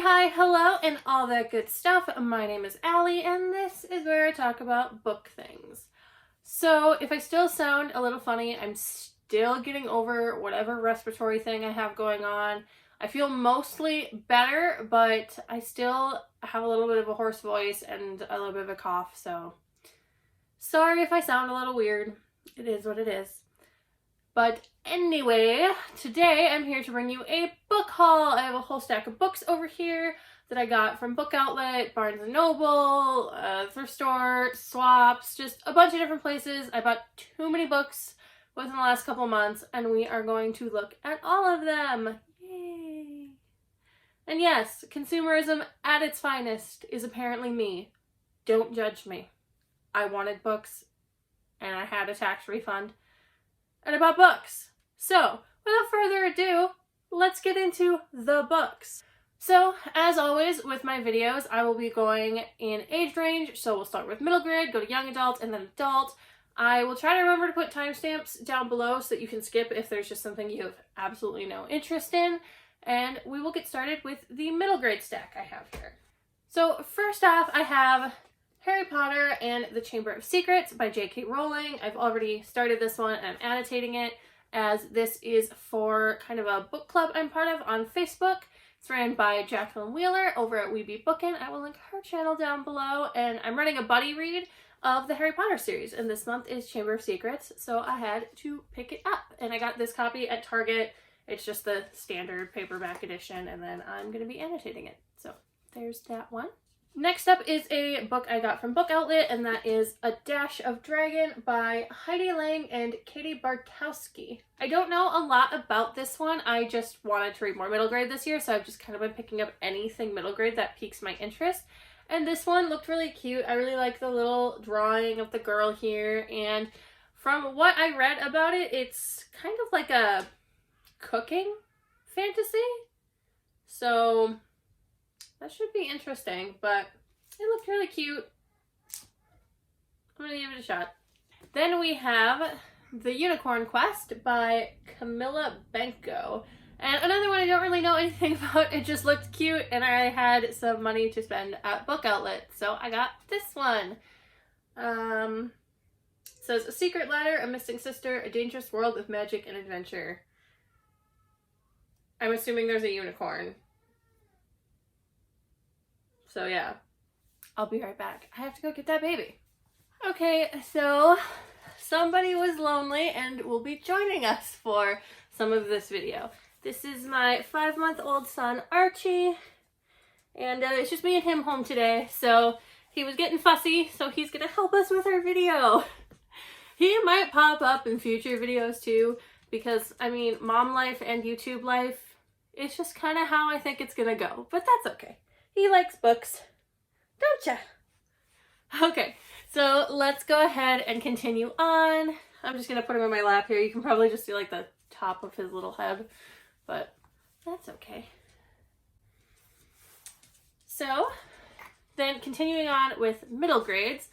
hi, hello, and all that good stuff. My name is Allie, and this is where I talk about book things. So, if I still sound a little funny, I'm still getting over whatever respiratory thing I have going on. I feel mostly better, but I still have a little bit of a hoarse voice and a little bit of a cough, so sorry if I sound a little weird. It is what it is. But anyway, today I'm here to bring you a book haul. I have a whole stack of books over here that I got from Book Outlet, Barnes & Noble, thrift store, swaps, just a bunch of different places. I bought too many books within the last couple months, and we are going to look at all of them. Yay! And yes, consumerism at its finest is apparently me. Don't judge me. I wanted books, and I had a tax refund. And about books. So, without further ado, let's get into the books. So, as always with my videos, I will be going in age range. So we'll start with middle grade, go to young adult, and then adult. I will try to remember to put timestamps down below so that you can skip if there's just something you have absolutely no interest in. And we will get started with the middle grade stack I have here. So first off, I have Harry Potter and the Chamber of Secrets by J.K. Rowling. I've already started this one and I'm annotating it, as this is for kind of a book club I'm part of on Facebook. It's ran by Jacqueline Wheeler over at We Be Bookin'. I will link her channel down below, and I'm running a buddy read of the Harry Potter series, and this month is Chamber of Secrets, so I had to pick it up. And I got this copy at Target. It's just the standard paperback edition, and then I'm going to be annotating it. So there's that one. Next up is a book I got from Book Outlet, and that is A Dash of Dragon by Heidi Lang and Katie Bartkowski. I don't know a lot about this one. I just wanted to read more middle grade this year, so I've just kind of been picking up anything middle grade that piques my interest. And this one looked really cute. I really like the little drawing of the girl here, and from what I read about it, it's kind of like a cooking fantasy. So that should be interesting, but it looked really cute. I'm gonna give it a shot. Then we have The Unicorn Quest by Camilla Benko. And another one I don't really know anything about. It just looked cute, and I had some money to spend at Book Outlet, so I got this one. It says, A Secret Ladder, A Missing Sister, A Dangerous World of Magic and Adventure. I'm assuming there's a unicorn. So yeah, I'll be right back. I have to go get that baby. Okay, so somebody was lonely and will be joining us for some of this video. This is my 5-month-old son, Archie, and it's just me and him home today, so he was getting fussy, so he's gonna help us with our video. He might pop up in future videos too, because, I mean, mom life and YouTube life, it's just kind of how I think it's gonna go, but that's okay. He likes books, don't ya? Okay, so let's go ahead and continue on. I'm just gonna put him in my lap here. You can probably just see like the top of his little head, but that's okay. So then continuing on with middle grades,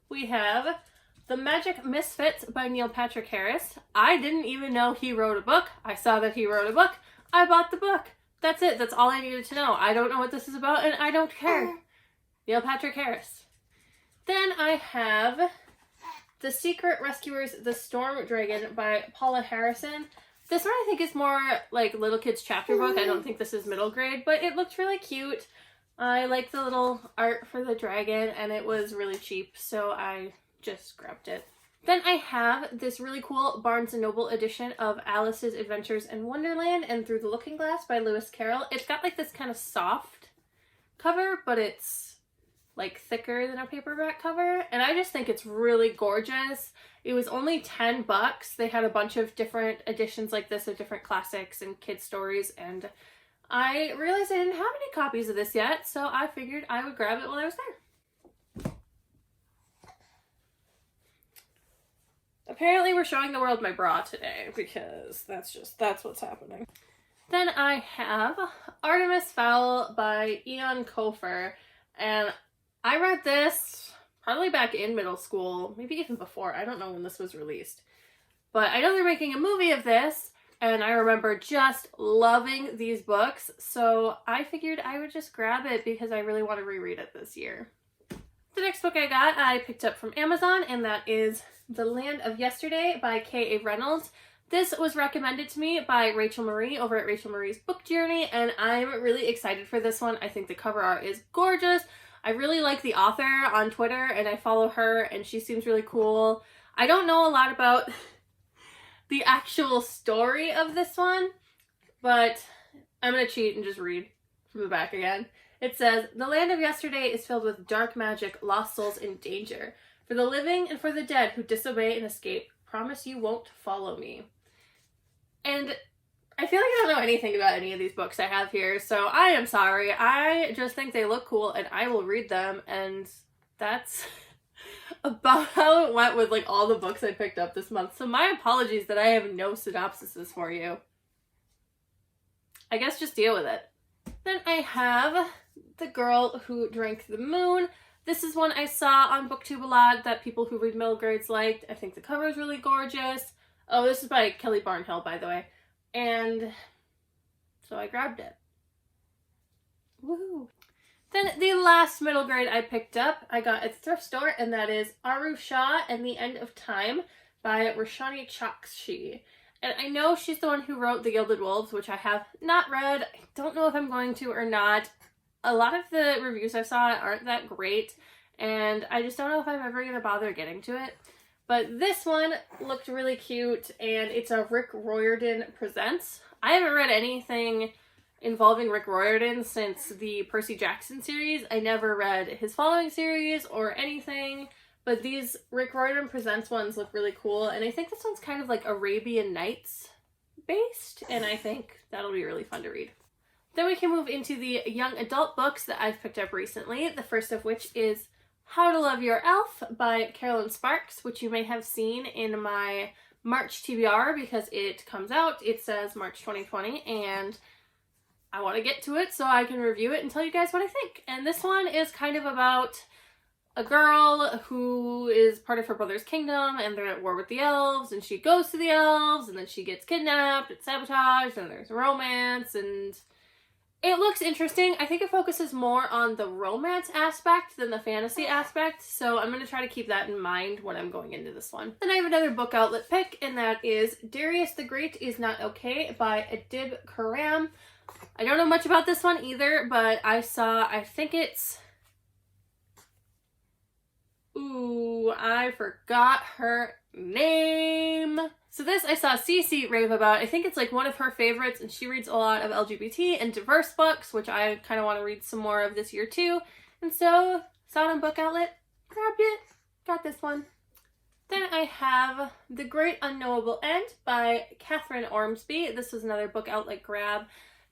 we have The Magic Misfits by Neil Patrick Harris. I didn't even know he wrote a book. I saw that he wrote a book. I bought the book. That's it. That's all I needed to know. I don't know what this is about, and I don't care. Neil Patrick Harris. Then I have The Secret Rescuers, The Storm Dragon by Paula Harrison. This one I think is more like little kids chapter book. I don't think this is middle grade, but it looked really cute. I like the little art for the dragon, and it was really cheap, so I just grabbed it. Then I have this really cool Barnes & Noble edition of Alice's Adventures in Wonderland and Through the Looking Glass by Lewis Carroll. It's got like this kind of soft cover, but it's like thicker than a paperback cover, and I just think it's really gorgeous. It was only $10. They had a bunch of different editions like this of different classics and kid stories, and I realized I didn't have any copies of this yet, so I figured I would grab it while I was there. Apparently we're showing the world my bra today, because that's what's happening. Then I have Artemis Fowl by Ian Kofer, and I read this probably back in middle school, maybe even before. I don't know when this was released. But I know they're making a movie of this, and I remember just loving these books, so I figured I would just grab it because I really want to reread it this year. The next book I picked up from Amazon, and that is The Land of Yesterday by K.A. Reynolds. This was recommended to me by Rachel Marie over at Rachel Marie's Book Journey, and I'm really excited for this one. I think the cover art is gorgeous. I really like the author on Twitter, and I follow her, and she seems really cool. I don't know a lot about the actual story of this one, but I'm going to cheat and just read from the back again. It says, "The land of yesterday is filled with dark magic, lost souls in danger. For the living and for the dead who disobey and escape, promise you won't follow me." And I feel like I don't know anything about any of these books I have here, so I am sorry. I just think they look cool and I will read them, and that's about how it went with like all the books I picked up this month. So my apologies that I have no synopsises for you. I guess just deal with it. Then I have The Girl Who Drank the Moon. This is one I saw on BookTube a lot that people who read middle grades liked. I think the cover is really gorgeous. Oh, this is by Kelly Barnhill, by the way. And so I grabbed it. Woo! Then the last middle grade I picked up, I got at the thrift store, and that is Aru Shah and the End of Time by Roshani Chokshi. And I know she's the one who wrote The Gilded Wolves, which I have not read. I don't know if I'm going to or not. A lot of the reviews I saw aren't that great, and I just don't know if I'm ever going to bother getting to it. But this one looked really cute, and it's a Rick Riordan Presents. I haven't read anything involving Rick Riordan since the Percy Jackson series. I never read his following series or anything, but these Rick Riordan Presents ones look really cool, and I think this one's kind of like Arabian Nights based, and I think that'll be really fun to read. Then we can move into the young adult books that I've picked up recently, the first of which is How to Love Your Elf by Carolyn Sparks, which you may have seen in my March TBR because it comes out. It says March 2020, and I want to get to it so I can review it and tell you guys what I think. And this one is kind of about a girl who is part of her brother's kingdom, and they're at war with the elves, and she goes to the elves, and then she gets kidnapped and sabotaged, and there's romance, and it looks interesting. I think it focuses more on the romance aspect than the fantasy aspect, so I'm going to try to keep that in mind when I'm going into this one. Then I have another book outlet pick, and that is Darius the Great Is Not Okay by Adib Khorram. I don't know much about this one either, but I think it's... Ooh, I forgot her name. So this I saw Cece rave about. I think it's like one of her favorites, and she reads a lot of LGBT and diverse books, which I kind of want to read some more of this year too. And so, saw it on Book Outlet, grabbed it, got this one. Then I have The Great Unknowable End by Catherine Ormsby. This was another Book Outlet grab.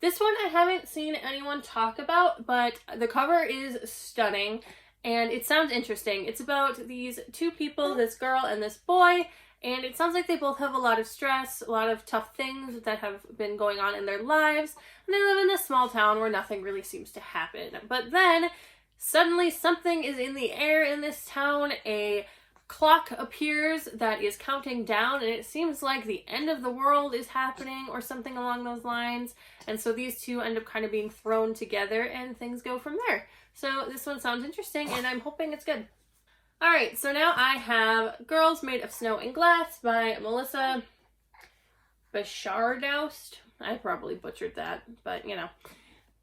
This one I haven't seen anyone talk about, but the cover is stunning, and it sounds interesting. It's about these two people, this girl and this boy, and it sounds like they both have a lot of stress, a lot of tough things that have been going on in their lives, and they live in this small town where nothing really seems to happen. But then, suddenly something is in the air in this town. A clock appears that is counting down, and it seems like the end of the world is happening or something along those lines. And so these two end up kind of being thrown together, and things go from there. So this one sounds interesting, and I'm hoping it's good. Alright, so now I have Girls Made of Snow and Glass by Melissa Bichardoust. I probably butchered that, but you know.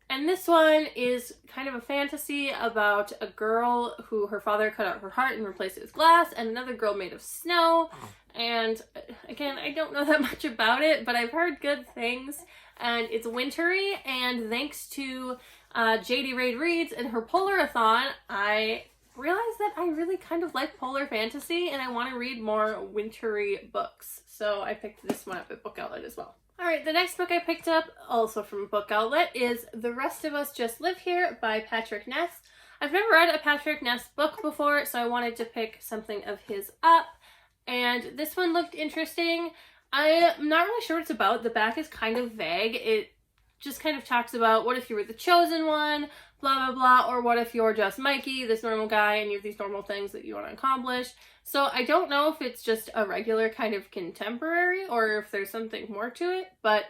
And this one is kind of a fantasy about a girl who her father cut out her heart and replaced it with glass, and another girl made of snow. And again, I don't know that much about it, but I've heard good things. And it's wintry, and thanks to JD Raid Reads and her Polarathon, I realized that I really kind of like polar fantasy, and I want to read more wintry books. So I picked this one up at Book Outlet as well. Alright, the next book I picked up, also from Book Outlet, is The Rest of Us Just Live Here by Patrick Ness. I've never read a Patrick Ness book before, so I wanted to pick something of his up. And this one looked interesting. I'm not really sure what it's about. The back is kind of vague. It just kind of talks about what if you were the chosen one, blah, blah, blah, or what if you're just Mikey, this normal guy, and you have these normal things that you want to accomplish. So I don't know if it's just a regular kind of contemporary or if there's something more to it, but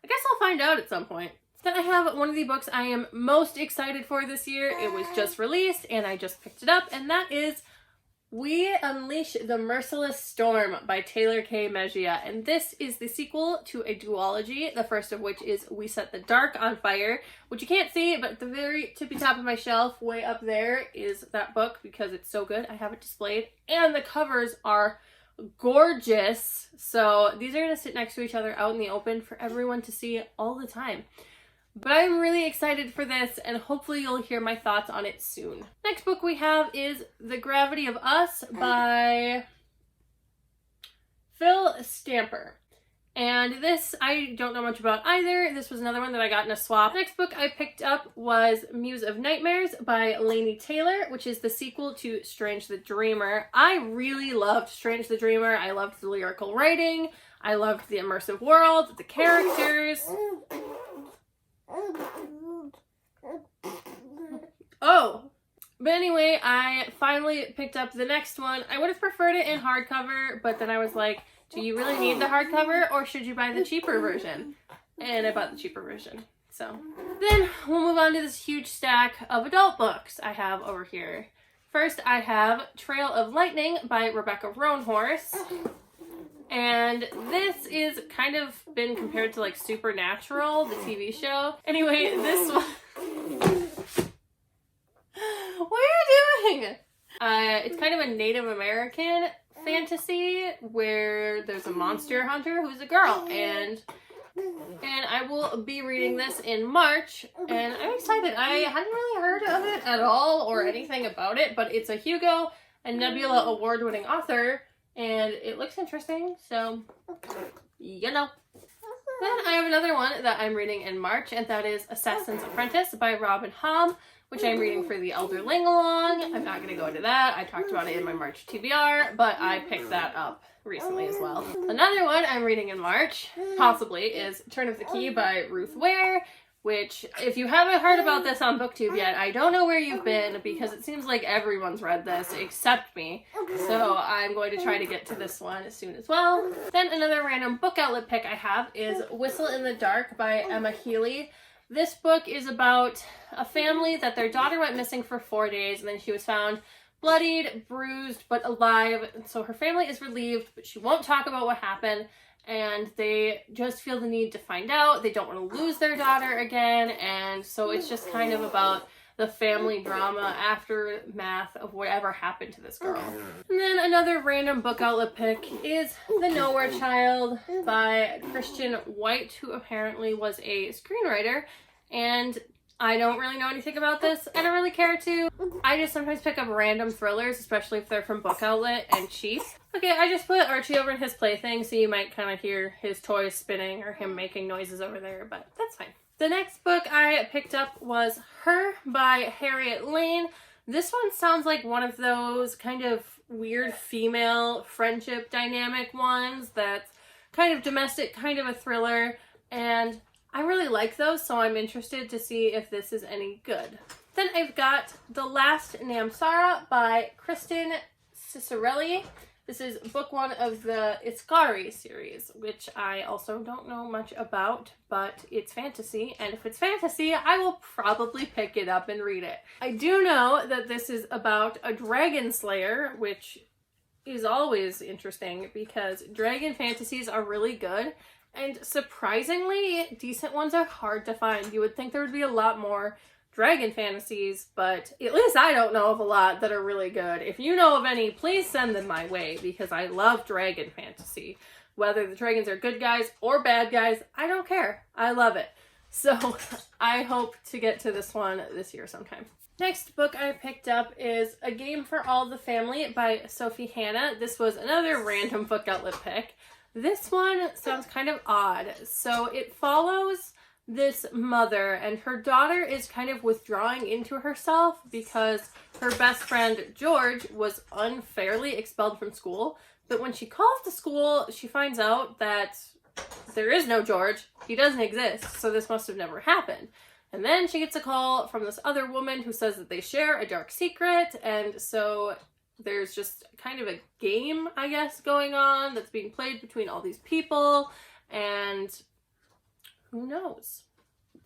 I guess I'll find out at some point. Then I have one of the books I am most excited for this year. It was just released and I just picked it up, and that is We Unleash the Merciless Storm by Taylor K. Mejia. And this is the sequel to a duology, the first of which is We Set the Dark on Fire, which you can't see, but at the very tippy top of my shelf, way up there, is that book because it's so good. I have it displayed. And the covers are gorgeous. So these are going to sit next to each other out in the open for everyone to see all the time. But I'm really excited for this, and hopefully you'll hear my thoughts on it soon. Next book we have is The Gravity of Us by Phil Stamper. And this I don't know much about either. This was another one that I got in a swap. The next book I picked up was Muse of Nightmares by Laini Taylor, which is the sequel to Strange the Dreamer. I really loved Strange the Dreamer. I loved the lyrical writing. I loved the immersive world, the characters. Oh, but anyway, I finally picked up the next one. I would have preferred it in hardcover, but then I was like, do you really need the hardcover, or should you buy the cheaper version? And I bought the cheaper version. So then we'll move on to this huge stack of adult books I have over here. First, I have Trail of Lightning by Rebecca Roanhorse. And this is kind of been compared to like Supernatural, the TV show. Anyway, this one... What are you doing? It's kind of a Native American fantasy where there's a monster hunter who's a girl, and I will be reading this in March, and I'm excited. I hadn't really heard of it at all or anything about it, but it's a Hugo and Nebula award-winning author, and it looks interesting, so, you know. Then I have another one that I'm reading in March, and that is Assassin's Apprentice by Robin Hobb, which I'm reading for the Elderling Along. I'm not going to go into that. I talked about it in my March TBR, but I picked that up recently as well. Another one I'm reading in March, possibly, is Turn of the Key by Ruth Ware, which, if you haven't heard about this on BookTube yet, I don't know where you've been, because it seems like everyone's read this except me. So I'm going to try to get to this one soon as well. Then another random book outlet pick I have is Whistle in the Dark by Emma Healy. This book is about a family that their daughter went missing for 4 days, and then she was found bloodied, bruised, but alive. And so her family is relieved, but she won't talk about what happened, and they just feel the need to find out. They don't want to lose their daughter again, and so it's just kind of about the family drama, aftermath of whatever happened to this girl. And then another random book outlet pick is The Nowhere Child by Christian White, who apparently was a screenwriter, and I don't really know anything about this. I don't really care to. I just sometimes pick up random thrillers, especially if they're from Book Outlet and cheap. Okay, I just put Archie over in his plaything, so you might kind of hear his toys spinning or him making noises over there, but that's fine. The next book I picked up was Her by Harriet Lane. This one sounds like one of those kind of weird female friendship dynamic ones that's kind of domestic, kind of a thriller, and I really like those, so I'm interested to see if this is any good. Then I've got The Last Namsara by Kristen Cicerelli. This is book one of the Iskari series, which I also don't know much about, but it's fantasy, and if it's fantasy, I will probably pick it up and read it. I do know that this is about a dragon slayer, which is always interesting because dragon fantasies are really good, and surprisingly, decent ones are hard to find. You would think there would be a lot more dragon fantasies, but at least I don't know of a lot that are really good. If you know of any, please send them my way, because I love dragon fantasy. Whether the dragons are good guys or bad guys, I don't care. I love it. So I hope to get to this one this year sometime. Next book I picked up is A Game for All the Family by Sophie Hannah. This was another random book outlet pick. This one sounds kind of odd. So it follows this mother, and her daughter is kind of withdrawing into herself because her best friend George was unfairly expelled from school. But when she calls the school, she finds out that there is no George. He doesn't exist, so this must have never happened. And then she gets a call from this other woman who says that they share a dark secret, and so there's just kind of a game, I guess, going on that's being played between all these people, and who knows?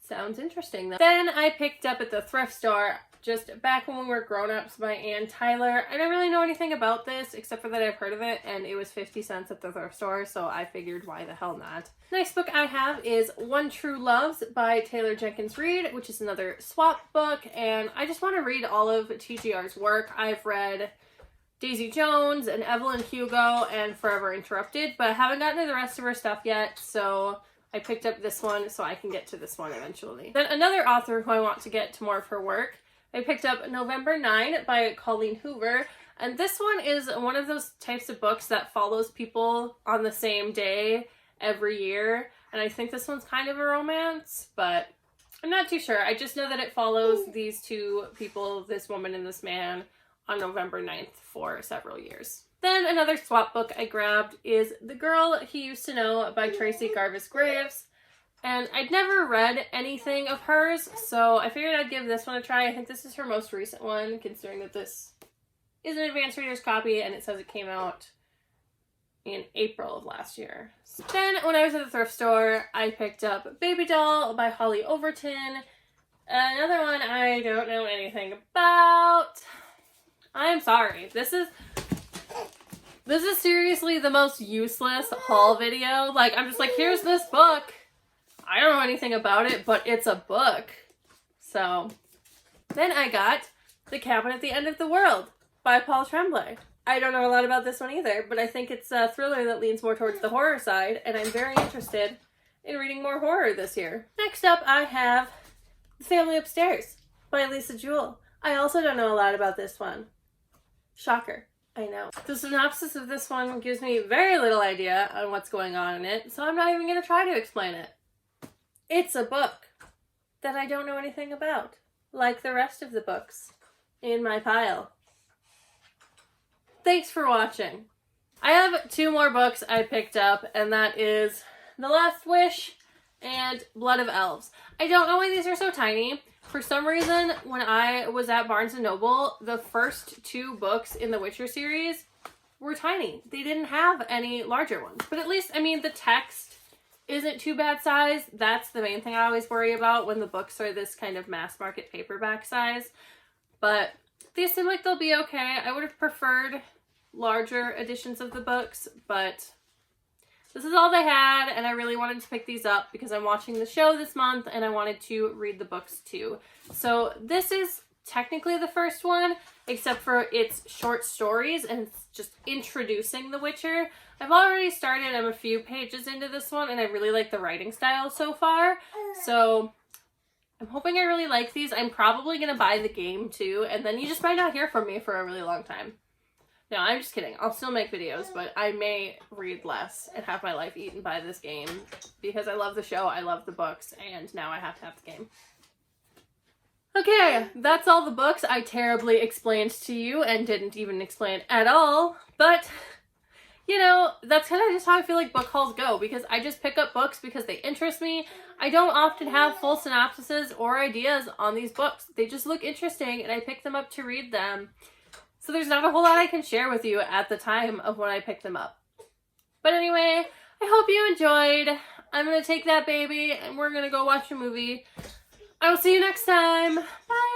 Sounds interesting, though. Then I picked up at the thrift store, just back when we were grown-ups, by Ann Tyler. I don't really know anything about this, except for that I've heard of it, and it was 50 cents at the thrift store, so I figured why the hell not. Next book I have is One True Loves by Taylor Jenkins Reid, which is another swap book, and I just want to read all of TJR's work. I've read Daisy Jones and Evelyn Hugo and Forever Interrupted, but I haven't gotten to the rest of her stuff yet, so I picked up this one so I can get to this one eventually. Then another author who I want to get to more of her work, I picked up November 9 by Colleen Hoover, and this one is one of those types of books that follows people on the same day every year, and I think this one's kind of a romance, but I'm not too sure. I just know that it follows these two people, this woman and this man, on November 9th for several years. Then another swap book I grabbed is The Girl He Used to Know by Tracy Garvis Graves. And I'd never read anything of hers, so I figured I'd give this one a try. I think this is her most recent one, considering that this is an advanced reader's copy and it says it came out in April of last year. Then when I was at the thrift store, I picked up Baby Doll by Holly Overton. Another one I don't know anything about. I'm sorry. This is seriously the most useless haul video. Like, I'm just like, here's this book. I don't know anything about it, but it's a book. So, then I got The Cabin at the End of the World by Paul Tremblay. I don't know a lot about this one either, but I think it's a thriller that leans more towards the horror side, and I'm very interested in reading more horror this year. Next up, I have The Family Upstairs by Lisa Jewell. I also don't know a lot about this one. Shocker. I know. The synopsis of this one gives me very little idea on what's going on in it, so I'm not even going to try to explain it. It's a book that I don't know anything about, like the rest of the books in my pile. Thanks for watching. I have two more books I picked up, and that is The Last Wish and Blood of Elves. I don't know why these are so tiny. For some reason, when I was at Barnes & Noble, the first two books in the Witcher series were tiny. They didn't have any larger ones. But at least, I mean, the text isn't too bad size. That's the main thing I always worry about when the books are this kind of mass market paperback size. But these seem like they'll be okay. I would have preferred larger editions of the books, but this is all they had, and I really wanted to pick these up because I'm watching the show this month and I wanted to read the books too. So this is technically the first one, except for its short stories and it's just introducing The Witcher. I've already started, I'm a few pages into this one, and I really like the writing style so far. So I'm hoping I really like these. I'm probably going to buy the game too, and then you just might not hear from me for a really long time. No, I'm just kidding. I'll still make videos, but I may read less and have my life eaten by this game because I love the show, I love the books, and now I have to have the game. Okay, that's all the books I terribly explained to you and didn't even explain at all, but you know, that's kind of just how I feel like book hauls go, because I just pick up books because they interest me. I don't often have full synopsises or ideas on these books. They just look interesting and I pick them up to read them. So there's not a whole lot I can share with you at the time of when I pick them up. But anyway, I hope you enjoyed. I'm going to take that baby and we're going to go watch a movie. I will see you next time. Bye!